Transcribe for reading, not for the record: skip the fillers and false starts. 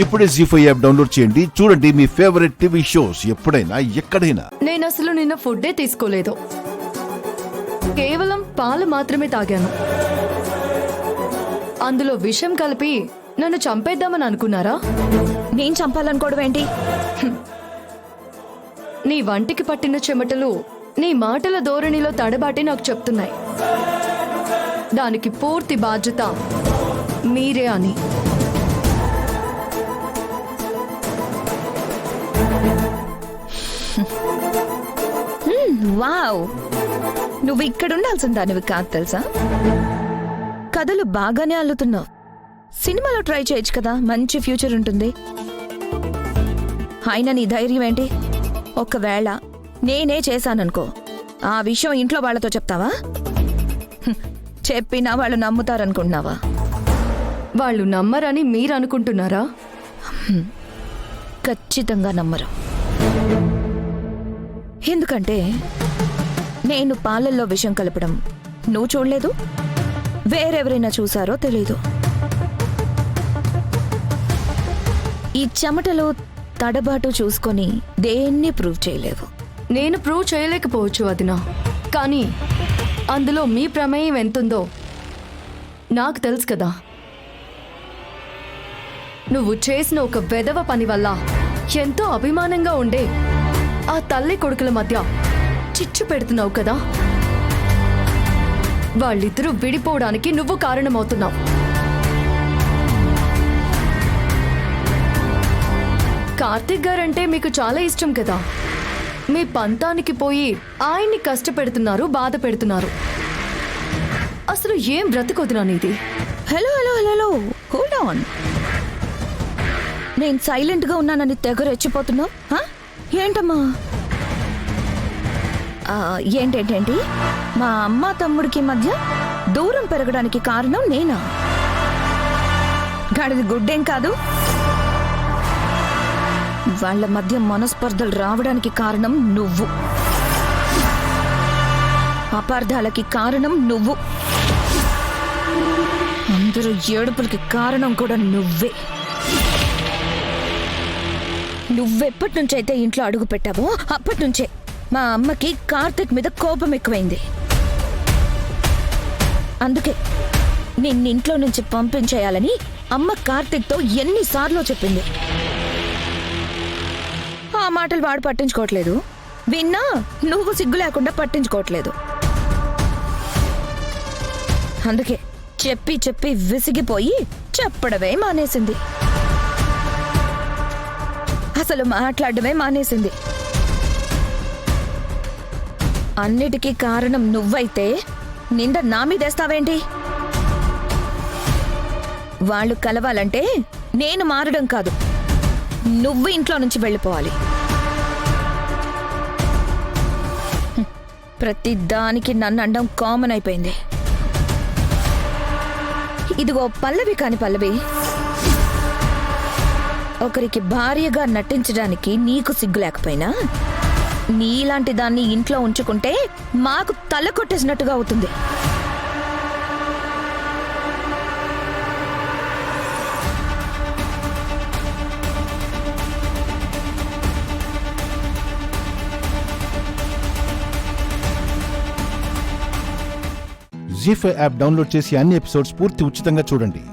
ఇప్పుడే జీ5 app download చేయండి. చూడండి మీ ఫేవరెట్ టీవీ షోస్ ఎప్పుడైనా ఎక్కడైనా. నేను అసలు నిన్న ఫుడ్డే తీసుకోలేదు, కేవలం పాలు మాత్రమే తాగాను. అందులో విషం కలిపి నన్ను చంపేద్దామని అనుకున్నారా? నేను చంపాలనుకోవడం ఏంటి? నీ వంటికి పట్టిన చెమటలు నీ మాటల ధోరణిలో తడబాటి నాకు చెప్తున్నాయి. దానికి పూర్తి బాధ్యత మీరే అని. వావ్, నువ్వు ఇక్కడ ఉండాల్సిన దానివి కాదు తెలుసా. కథలు బాగానే అల్లుతున్నావు. సినిమాలో ట్రై చేయొచ్చు కదా, మంచి ఫ్యూచర్ ఉంటుంది. అయినా నీ ధైర్యం ఏంటి? ఒకవేళ నేనే చేశాననుకో, ఆ విషయం ఇంట్లో వాళ్ళతో చెప్తావా? చెప్పినా వాళ్ళు నమ్ముతారనుకుంటున్నావా? వాళ్ళు నమ్మరని మీరు అనుకుంటున్నారా? ఖచ్చితంగా నమ్మరు. ఎందుకంటే నేను పాలల్లో విషం కలపడం నువ్వు చూడలేదు, వేరెవరైనా చూసారో తెలీదు. ఈ చెమటలో తడబాటు చూసుకొని దేన్ని ప్రూవ్ చేయలేవు. నేను ప్రూవ్ చేయలేకపోవచ్చు వదినా, కానీ అందులో మీ ప్రమేయం ఎంతుందో నాకు తెలుసు కదా. నువ్వు చేసిన ఒక వెధవ పని వల్ల ఎంతో అభిమానంగా ఉండే ఆ తల్లి కొడుకుల మధ్య చిచ్చు పెడుతున్నావు కదా. వాళ్ళిద్దరూ విడిపోవడానికి నువ్వు కారణమవుతున్నావు. కార్తీక్ గారంటే మీకు చాలా ఇష్టం కదా. మీ పంతానికి పోయి ఆయన్ని కష్టపెడుతున్నారు, బాధ పెడుతున్నారు. అసలు ఏం బ్రతికొదినా నీది? Hello hello hello, hold on. నేను సైలెంట్ గా ఉన్నానని తెగ రెచ్చిపోతున్నావు. ఏంటమ్మా? ఏంటేంటేంటి? మా అమ్మ తమ్ముడికి మధ్య దూరం పెరగడానికి కారణం నేనా? గాడిది గుడ్డేం కాదు. వాళ్ళ మధ్య మనస్పర్ధలు రావడానికి కారణం నువ్వు. అపార్థాలకి కారణం నువ్వు. అందరూ ఏడుపులకి కారణం కూడా నువ్వే. నువ్వెప్పటి నుంచైతే ఇంట్లో అడుగు పెట్టావో అప్పటి నుంచే మా అమ్మకి కార్తీక్ మీద కోపం ఎక్కువైంది. అందుకే నిన్నింట్లో నుంచి పంపించేయాలని అమ్మ కార్తీక్తో ఎన్నిసార్లు చెప్పింది. ఆ మాటలు వాడు పట్టించుకోవట్లేదు, విన్నా నువ్వు సిగ్గు లేకుండా పట్టించుకోవట్లేదు. అందుకే చెప్పి చెప్పి విసిగిపోయి చెప్పడమే మానేసింది. అసలు మాట్లాడమే మానేసింది. అన్నిటికీ కారణం నువ్వైతే నింద నా మీదేస్తావేంటి? వాళ్ళు కలవాలంటే నేను మారడం కాదు, నువ్వు ఇంట్లో నుంచి వెళ్ళిపోవాలి. ప్రతి దానికి నన్ను అనడం కామన్ అయిపోయింది. ఇదిగో పల్లవి కాని పల్లవి, ఒకరికి భార్యగా నటించడానికి నీకు సిగ్గు లేకపోయినా నీలాంటి దాన్ని ఇంట్లో ఉంచుకుంటే మాకు తల కొట్టేసినట్టుగా అవుతుంది. జీ5 యాప్ డౌన్లోడ్ చేసి అన్ని ఎపిసోడ్స్ పూర్తి ఉచితంగా చూడండి.